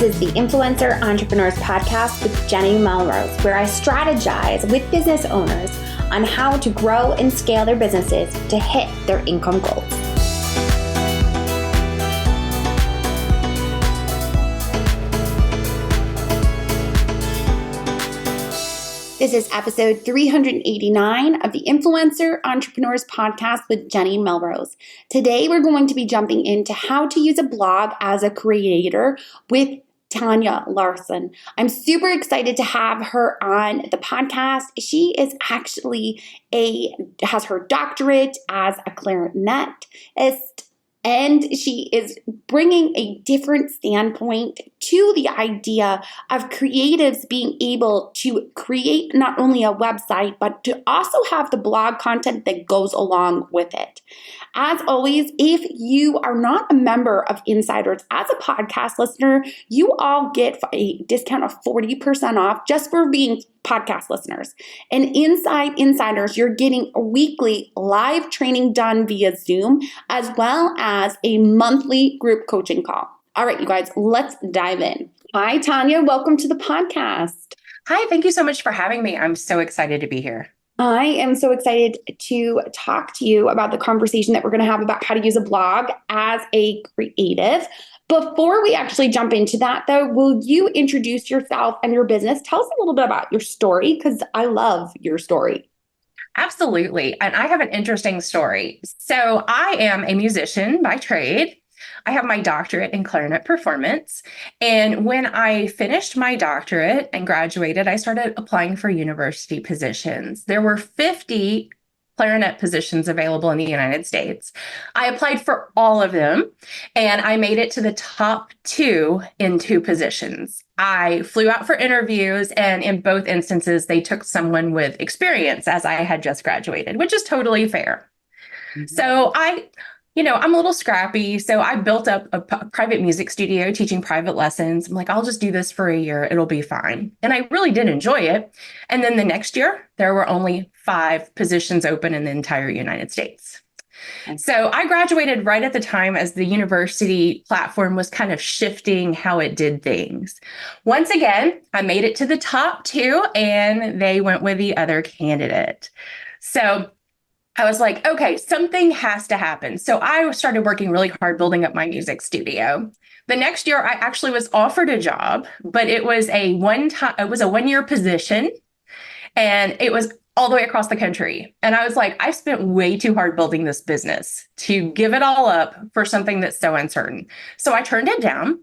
is the Influencer Entrepreneurs Podcast with Jenny Melrose, where I strategize with business owners on how to grow and scale their businesses to hit their income goals. This is episode 389 of the Influencer Entrepreneurs Podcast with Jenny Melrose. Today, we're going to be jumping into how to use a blog as a creator with Tonya, Lawson. I'm super excited to have her on the podcast. She is actually has her doctorate as a clarinetist, and she is bringing a different standpoint to the idea of creatives being able to create not only a website, but to also have the blog content that goes along with it. As always, if you are not a member of Insiders as a podcast listener, you all get a discount of 40% off just for being podcast listeners. And inside Insiders, you're getting a weekly live training done via Zoom, as well as a monthly group coaching call. All right, you guys, let's dive in. Hi, Tonya. Welcome to the podcast. Hi, thank you so much for having me. I'm so excited to be here. I am so excited to talk to you about the conversation that we're going to have about how to use a blog as a creative. Before we actually jump into that, though, will you introduce yourself and your business? Tell us a little bit about your story, because I love your story. Absolutely. And I have an interesting story. So I am a musician by trade. I have my doctorate in clarinet performance. And when I finished my doctorate and graduated, I started applying for university positions. There were 50 clarinet positions available in the United States. I applied for all of them, and I made it to the top 2 in 2 positions. I flew out for interviews, and in both instances, they took someone with experience as I had just graduated, which is totally fair. Mm-hmm. So I'm a little scrappy. So I built up a private music studio teaching private lessons. I'm like, I'll just do this for a year. It'll be fine. And I really did enjoy it. And then the next year, there were only 5 positions open in the entire United States. So I graduated right at the time as the university platform was kind of shifting how it did things. Once again, I made it to the top 2, and they went with the other candidate. So I was like, okay, something has to happen. So I started working really hard building up my music studio. The next year, I actually was offered a job, but it was a 1-year position, and it was all the way across the country. And I was like, I spent way too hard building this business to give it all up for something that's so uncertain. So I turned it down.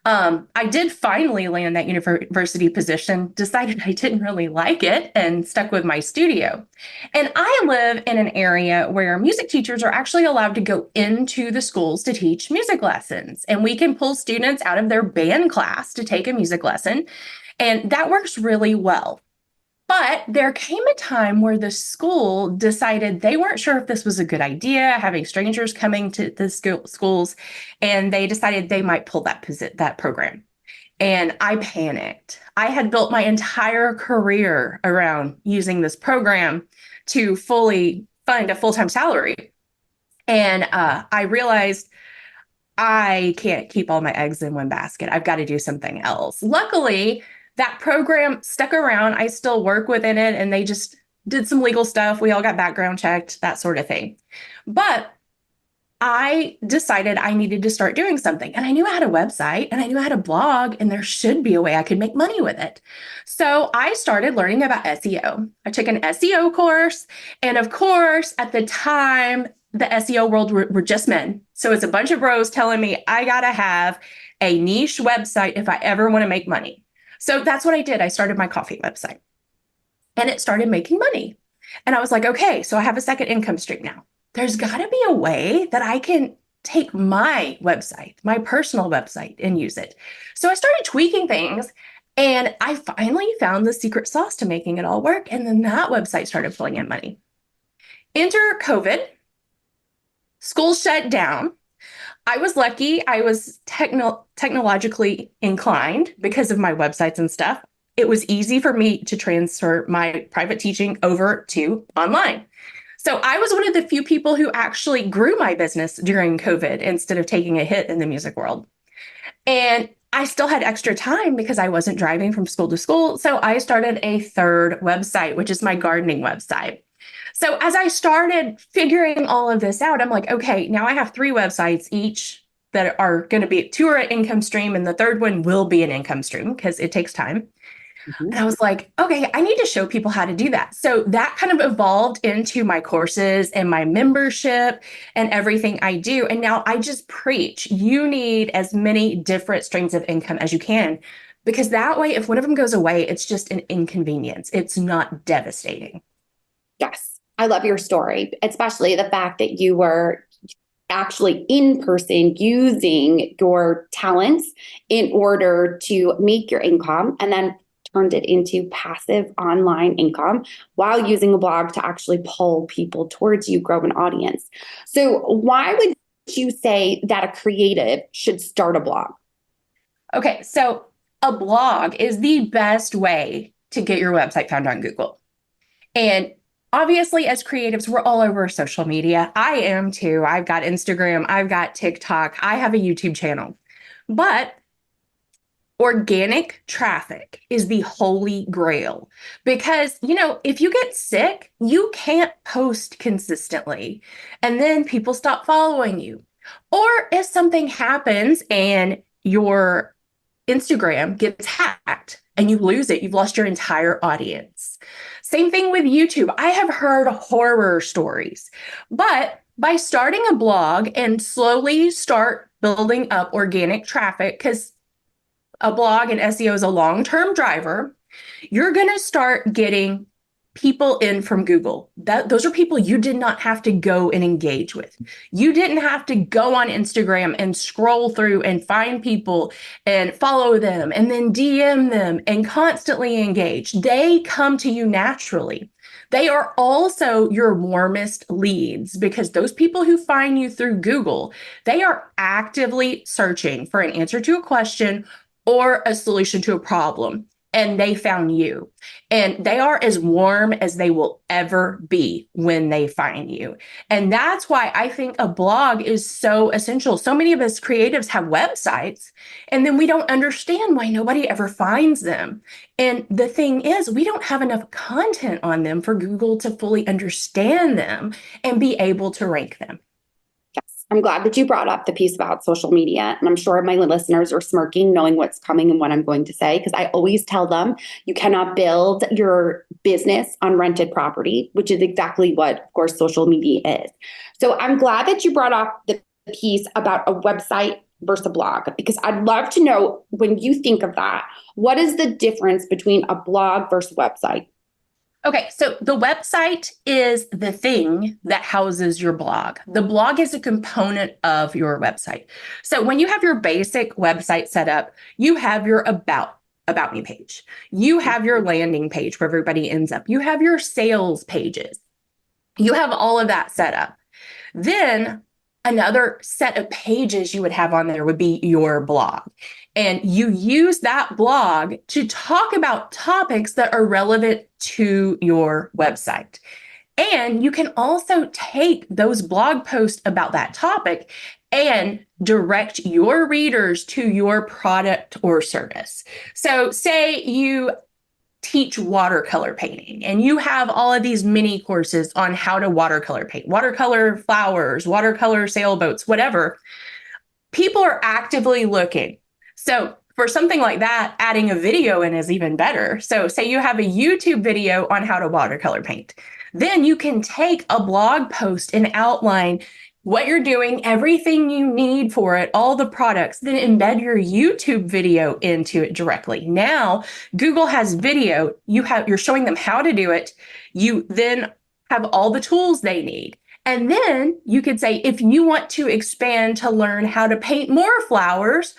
I did finally land that university position, decided I didn't really like it, and stuck with my studio. And I live in an area where music teachers are actually allowed to go into the schools to teach music lessons. And we can pull students out of their band class to take a music lesson. And that works really well. But there came a time where the school decided they weren't sure if this was a good idea, having strangers coming to the schools, and they decided they might pull that program. And I panicked. I had built my entire career around using this program to fully fund a full-time salary. And I realized I can't keep all my eggs in one basket. I've got to do something else. Luckily, that program stuck around. I still work within it, and they just did some legal stuff. We all got background checked, that sort of thing. But I decided I needed to start doing something. And I knew I had a website, and I knew I had a blog, and there should be a way I could make money with it. So I started learning about SEO. I took an SEO course. And of course, at the time, the SEO world were just men. So it's a bunch of bros telling me I got to have a niche website if I ever want to make money. So that's what I did. I started my coffee website, and it started making money. And I was like, okay, so I have a second income stream now. There's got to be a way that I can take my website, my personal website, and use it. So I started tweaking things, and I finally found the secret sauce to making it all work. And then that website started pulling in money. Enter COVID. School shut down. I was lucky. I was technologically inclined because of my websites and stuff. It was easy for me to transfer my private teaching over to online. So I was one of the few people who actually grew my business during COVID instead of taking a hit in the music world. And I still had extra time because I wasn't driving from school to school. So I started a third website, which is my gardening website. So as I started figuring all of this out, I'm like, okay, now I have three websites each that are going to be two are an income stream, and the third one will be an income stream because it takes time. Mhm. And I was like, okay, I need to show people how to do that. So that kind of evolved into my courses and my membership and everything I do. And now I just preach you need as many different streams of income as you can, because that way, if one of them goes away, it's just an inconvenience. It's not devastating. Yes. I love your story, especially the fact that you were actually in person using your talents in order to make your income and then turned it into passive online income while using a blog to actually pull people towards you, grow an audience. So, why would you say that a creative should start a blog? Okay, so a blog is the best way to get your website found on Google. And obviously, as creatives, we're all over social media. I am too. I've got Instagram, I've got TikTok, I have a YouTube channel. But organic traffic is the holy grail because, if you get sick, you can't post consistently and then people stop following you. Or if something happens and your Instagram gets hacked and you lose it, you've lost your entire audience. Same thing with YouTube. I have heard horror stories, but by starting a blog and slowly start building up organic traffic, because a blog and SEO is a long-term driver, you're going to start getting people in from Google. Those are people you did not have to go and engage with. You didn't have to go on Instagram and scroll through and find people and follow them and then DM them and constantly engage. They come to you naturally. They are also your warmest leads because those people who find you through Google, they are actively searching for an answer to a question or a solution to a problem. And they found you. And they are as warm as they will ever be when they find you. And that's why I think a blog is so essential. So many of us creatives have websites, and then we don't understand why nobody ever finds them. And the thing is, we don't have enough content on them for Google to fully understand them and be able to rank them. I'm glad that you brought up the piece about social media. And I'm sure my listeners are smirking, knowing what's coming and what I'm going to say, because I always tell them you cannot build your business on rented property, which is exactly what, of course, social media is. So I'm glad that you brought up the piece about a website versus a blog, because I'd love to know, when you think of that, what is the difference between a blog versus website? Okay, so the website is the thing that houses your blog. The blog is a component of your website. So when you have your basic website set up, you have your about me page. You have your landing page where everybody ends up. You have your sales pages. You have all of that set up. Then another set of pages you would have on there would be your blog. And you use that blog to talk about topics that are relevant to your website. And you can also take those blog posts about that topic and direct your readers to your product or service. So say you teach watercolor painting and you have all of these mini courses on how to watercolor paint, watercolor flowers, watercolor sailboats, whatever. People are actively looking. So for something like that, adding a video in is even better. So say you have a YouTube video on how to watercolor paint. Then you can take a blog post and outline what you're doing, everything you need for it, all the products, then embed your YouTube video into it directly. Now, Google has video. You're showing them how to do it. You then have all the tools they need. And then you could say, if you want to expand to learn how to paint more flowers,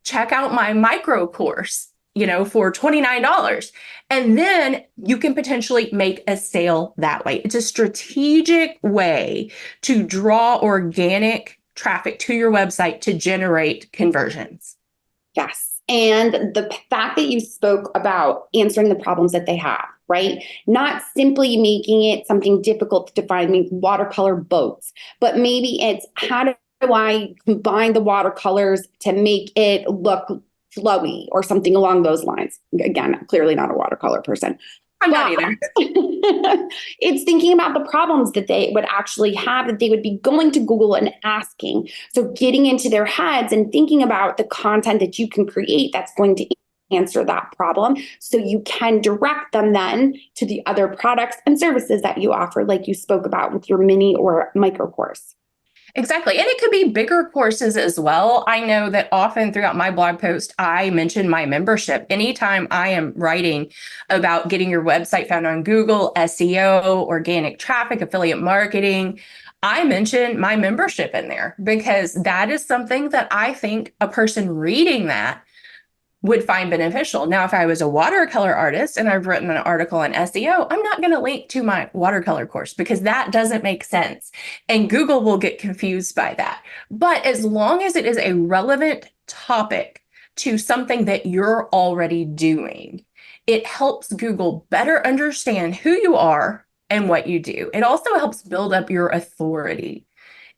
check out my micro course, for $29. And then you can potentially make a sale that way. It's a strategic way to draw organic traffic to your website to generate conversions. Yes. And the fact that you spoke about answering the problems that they have, right? Not simply making it something difficult to define, watercolor boats, but maybe it's how do I combine the watercolors to make it look flowy or something along those lines. Again, clearly not a watercolor person. I'm not either. It's thinking about the problems that they would actually have, that they would be going to Google and asking. So getting into their heads and thinking about the content that you can create that's going to answer that problem, so you can direct them then to the other products and services that you offer, like you spoke about with your mini or micro course. Exactly. And it could be bigger courses as well. I know that often throughout my blog post, I mention my membership. Anytime I am writing about getting your website found on Google, SEO, organic traffic, affiliate marketing, I mention my membership in there because that is something that I think a person reading that would find beneficial. Now, if I was a watercolor artist and I've written an article on SEO, I'm not going to link to my watercolor course because that doesn't make sense. And Google will get confused by that. But as long as it is a relevant topic to something that you're already doing, it helps Google better understand who you are and what you do. It also helps build up your authority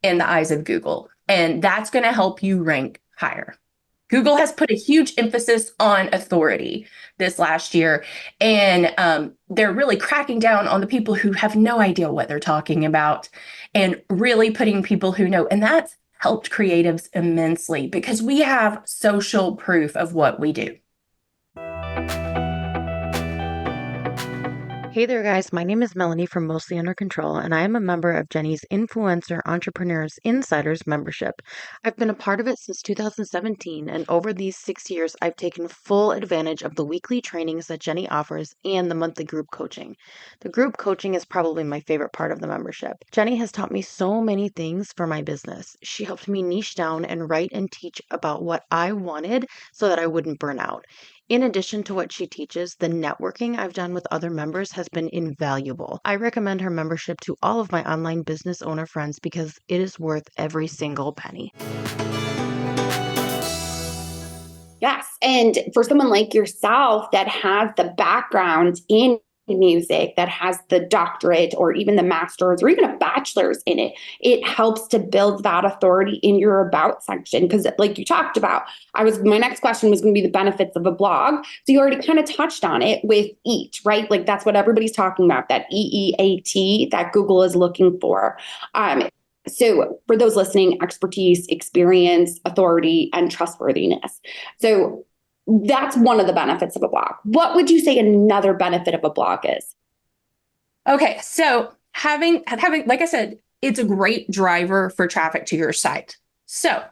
in the eyes of Google. And that's going to help you rank higher. Google has put a huge emphasis on authority this last year, and they're really cracking down on the people who have no idea what they're talking about and really putting people who know. And that's helped creatives immensely because we have social proof of what we do. Hey there, guys. My name is Melanie from Mostly Under Control, and I am a member of Jenny's Influencer Entrepreneurs Insiders membership. I've been a part of it since 2017, and over these 6 years, I've taken full advantage of the weekly trainings that Jenny offers and the monthly group coaching. The group coaching is probably my favorite part of the membership. Jenny has taught me so many things for my business. She helped me niche down and write and teach about what I wanted so that I wouldn't burn out. In addition to what she teaches, the networking I've done with other members has been invaluable. I recommend her membership to all of my online business owner friends because it is worth every single penny. Yes. And for someone like yourself that has the background in music, that has the doctorate or even the master's or even a bachelor's in it, it helps to build that authority in your about section. Because like you talked about, my next question was going to be the benefits of a blog. So you already kind of touched on it with EAT, right? Like that's what everybody's talking about, that EEAT that Google is looking for. So for those listening, expertise, experience, authority, and trustworthiness. So that's one of the benefits of a blog. What would you say another benefit of a blog is? Okay, so having, like I said, it's a great driver for traffic to your site. So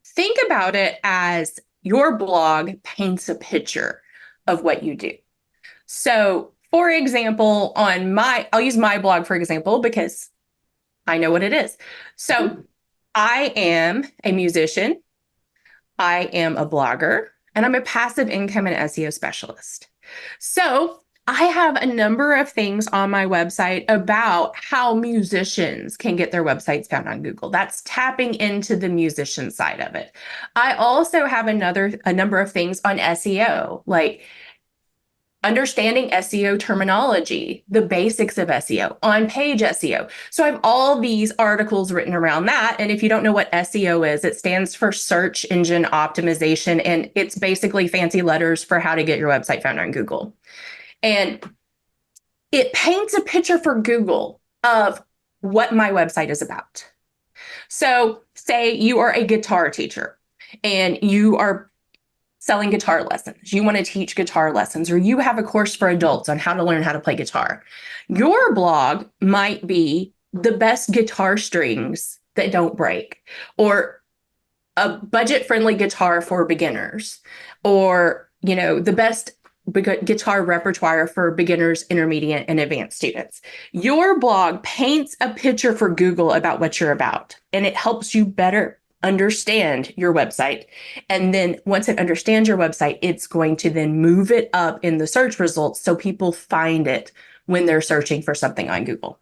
think about it as your blog paints a picture of what you do. So for example, I'll use my blog for example, because I know what it is. So I am a musician, I am a blogger, and I'm a passive income and SEO specialist. So I have a number of things on my website about how musicians can get their websites found on Google. That's tapping into the musician side of it. I also have a number of things on SEO, like understanding SEO terminology, the basics of SEO, on-page SEO. So I have all these articles written around that. And if you don't know what SEO is, it stands for search engine optimization. And it's basically fancy letters for how to get your website found on Google. And it paints a picture for Google of what my website is about. So say you are a guitar teacher and you are selling guitar lessons. You want to teach guitar lessons, or you have a course for adults on how to learn how to play guitar. Your blog might be the best guitar strings that don't break, or a budget-friendly guitar for beginners, or, the best guitar repertoire for beginners, intermediate, and advanced students. Your blog paints a picture for Google about what you're about, and it helps you better understand your website. And then once it understands your website, it's going to then move it up in the search results so people find it when they're searching for something on Google.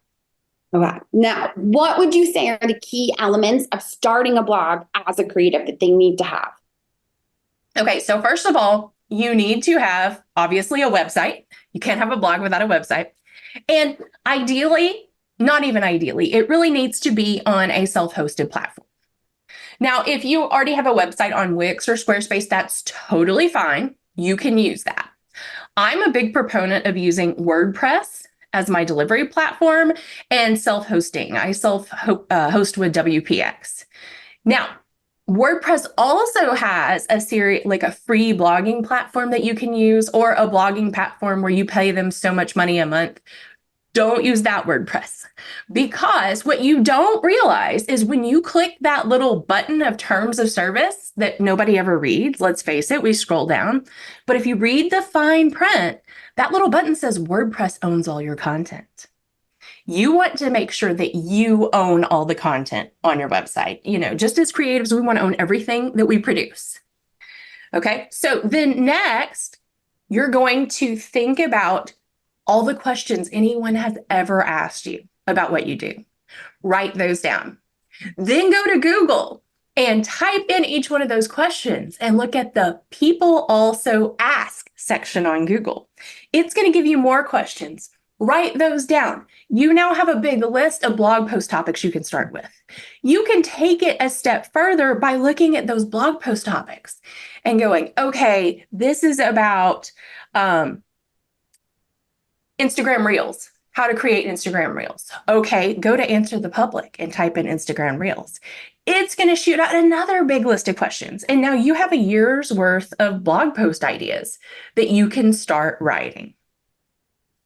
Okay. Now, what would you say are the key elements of starting a blog as a creative that they need to have? Okay, so first of all, you need to have obviously a website. You can't have a blog without a website. And ideally, not even ideally, it really needs to be on a self-hosted platform. Now, if you already have a website on Wix or Squarespace, that's totally fine. You can use that. I'm a big proponent of using WordPress as my delivery platform and self-hosting. I self-host with WPX. Now, WordPress also has a series, like a free blogging platform that you can use, or a blogging platform where you pay them so much money a month. Don't use that WordPress, because what you don't realize is when you click that little button of terms of service that nobody ever reads, let's face it, we scroll down. But if you read the fine print, that little button says WordPress owns all your content. You want to make sure that you own all the content on your website. Just as creatives, we want to own everything that we produce. Okay, so then next, you're going to think about all the questions anyone has ever asked you about what you do. Write those down. Then go to Google and type in each one of those questions and look at the people also ask section on Google. It's going to give you more questions. Write those down. You now have a big list of blog post topics you can start with. You can take it a step further by looking at those blog post topics and going, okay, this is about Instagram Reels, how to create Instagram Reels. Okay, go to Answer the Public and type in Instagram Reels. It's going to shoot out another big list of questions. And now you have a year's worth of blog post ideas that you can start writing.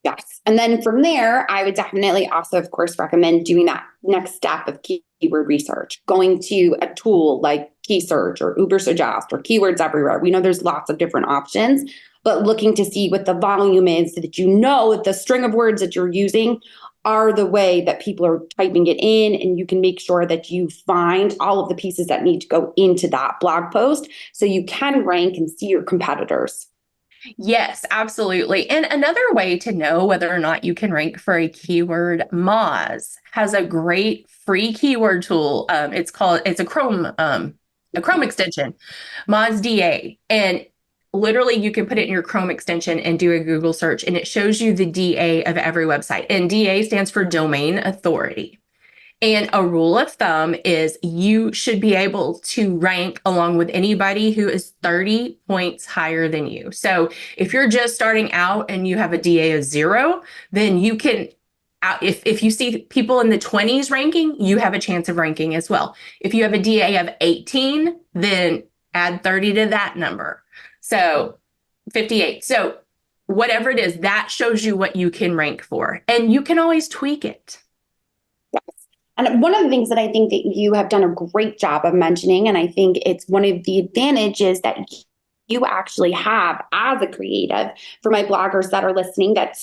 Yes. And then from there, I would definitely also, of course, recommend doing that next step of keyword research, going to a tool like Key Search or Ubersuggest or Keywords Everywhere. We know there's lots of different options, but looking to see what the volume is so that you know that the string of words that you're using are the way that people are typing it in, and you can make sure that you find all of the pieces that need to go into that blog post so you can rank and see your competitors. Yes, absolutely. And another way to know whether or not you can rank for a keyword, Moz has a great free keyword tool. It's a Chrome extension, Moz DA. And literally you can put it in your Chrome extension and do a Google search, and it shows you the DA of every website. And DA stands for domain authority. And a rule of thumb is you should be able to rank along with anybody who is 30 points higher than you. So if you're just starting out and you have a DA of 0, then you can, if you see people in the 20s ranking, you have a chance of ranking as well. If you have a DA of 18, then add 30 to that number. So 58. So whatever it is, that shows you what you can rank for. And you can always tweak it. And one of the things that I think that you have done a great job of mentioning, and I think it's one of the advantages that you actually have as a creative, for my bloggers that are listening that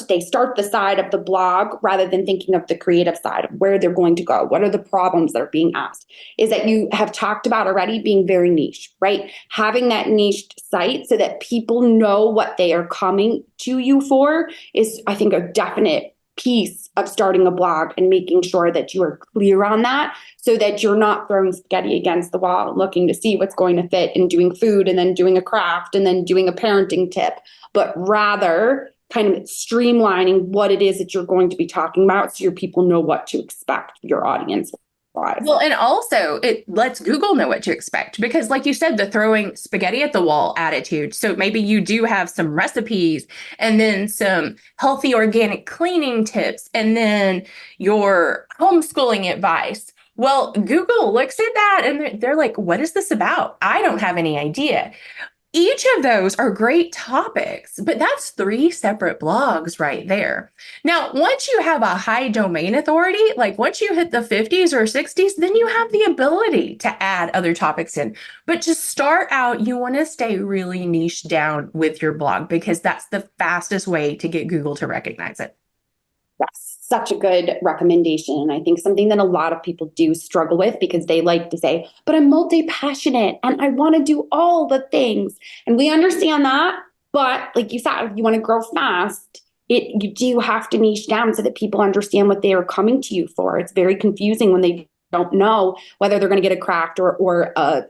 they start the side of the blog rather than thinking of the creative side of where they're going to go. What are the problems that are being asked? Is that you have talked about already being very niche, right? Having that niched site so that people know what they are coming to you for is, I think, a definite piece of starting a blog and making sure that you are clear on that so that you're not throwing spaghetti against the wall and looking to see what's going to fit and doing food and then doing a craft and then doing a parenting tip, but rather kind of streamlining what it is that you're going to be talking about so your people know what to expect, your audience. Well, and also it lets Google know what to expect, because like you said, the throwing spaghetti at the wall attitude. So maybe you do have some recipes and then some healthy organic cleaning tips and then your homeschooling advice. Well, Google looks at that and they're like, what is this about? I don't have any idea. Each of those are great topics, but that's 3 separate blogs right there. Now, once you have a high domain authority, like once you hit the 50s or 60s, then you have the ability to add other topics in. But to start out, you want to stay really niche down with your blog, because that's the fastest way to get Google to recognize it. Yes, such a good recommendation. And I think something that a lot of people do struggle with, because they like to say, but I'm multi-passionate and I want to do all the things. And we understand that. But like you said, if you want to grow fast, you do have to niche down so that people understand what they are coming to you for. It's very confusing when they don't know whether they're going to get a craft or a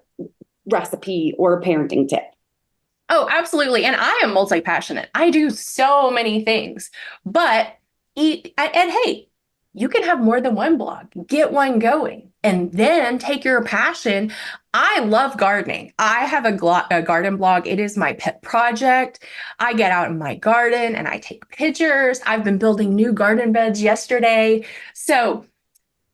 recipe or a parenting tip. Oh, absolutely. And I am multi-passionate. I do so many things, but and hey, You can have more than one blog. Get one going and then take your passion. I love gardening. I have a garden blog. It is my pet project. I get out in my garden and I take pictures. I've been building new garden beds yesterday. So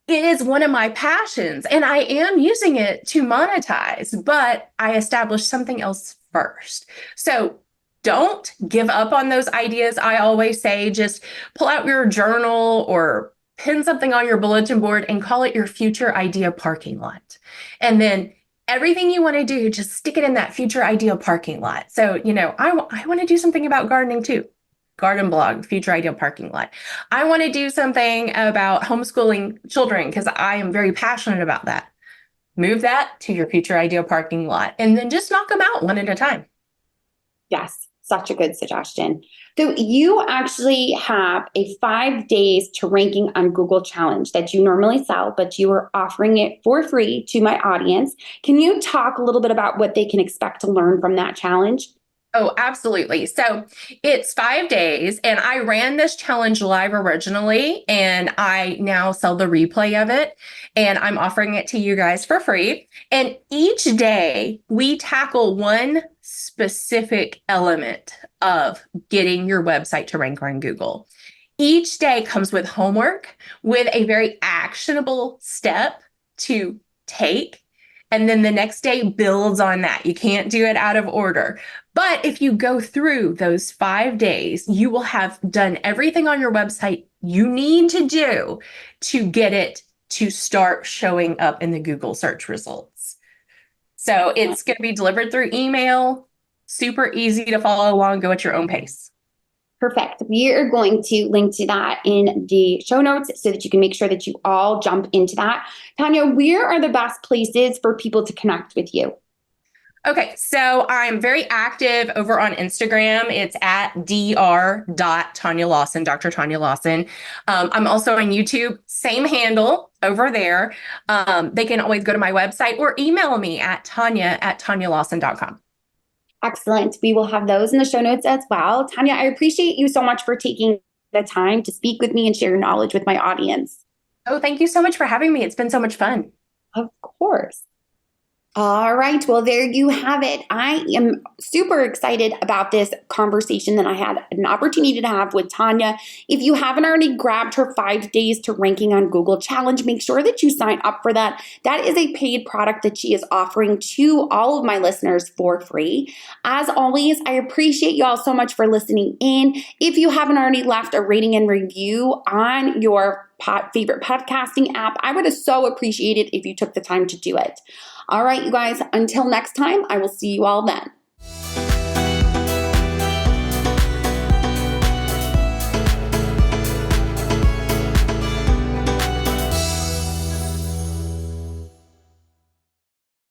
it is one of my passions and I am using it to monetize, but I established something else first. So don't give up on those ideas. I always say, just pull out your journal or pin something on your bulletin board and call it your future idea parking lot. And then everything you want to do, just stick it in that future idea parking lot. So, I want to do something about gardening too. Garden blog, future ideal parking lot. I want to do something about homeschooling children because I am very passionate about that. Move that to your future ideal parking lot and then just knock them out one at a time. Yes, such a good suggestion. So you actually have a 5 days to ranking on Google challenge that you normally sell, but you are offering it for free to my audience. Can you talk a little bit about what they can expect to learn from that challenge? Oh, absolutely. So it's 5 days, and I ran this challenge live originally, and I now sell the replay of it, and I'm offering it to you guys for free. And each day we tackle one specific element of getting your website to rank on Google. Each day comes with homework, with a very actionable step to take. And then the next day builds on that. You can't do it out of order. But if you go through those 5 days, you will have done everything on your website you need to do to get it to start showing up in the Google search results. So it's going to be delivered through email, super easy to follow along, go at your own pace. Perfect. We are going to link to that in the show notes so that you can make sure that you all jump into that. Tonya, where are the best places for people to connect with you? Okay, so I'm very active over on Instagram. It's at dr.Tonya Lawson, Dr. Tonya Lawson. I'm also on YouTube, same handle over there. They can always go to my website or email me at tonya@tonyalawson.com. Excellent. We will have those in the show notes as well. Tonya, I appreciate you so much for taking the time to speak with me and share your knowledge with my audience. Oh, thank you so much for having me. It's been so much fun. Of course. All right. Well, there you have it. I am super excited about this conversation that I had an opportunity to have with Tonya. If you haven't already grabbed her 5 days to ranking on Google challenge, make sure that you sign up for that. That is a paid product that she is offering to all of my listeners for free. As always, I appreciate you all so much for listening in. If you haven't already left a rating and review on your favorite podcasting app, I would have so appreciated if you took the time to do it. All right, you guys, until next time, I will see you all then.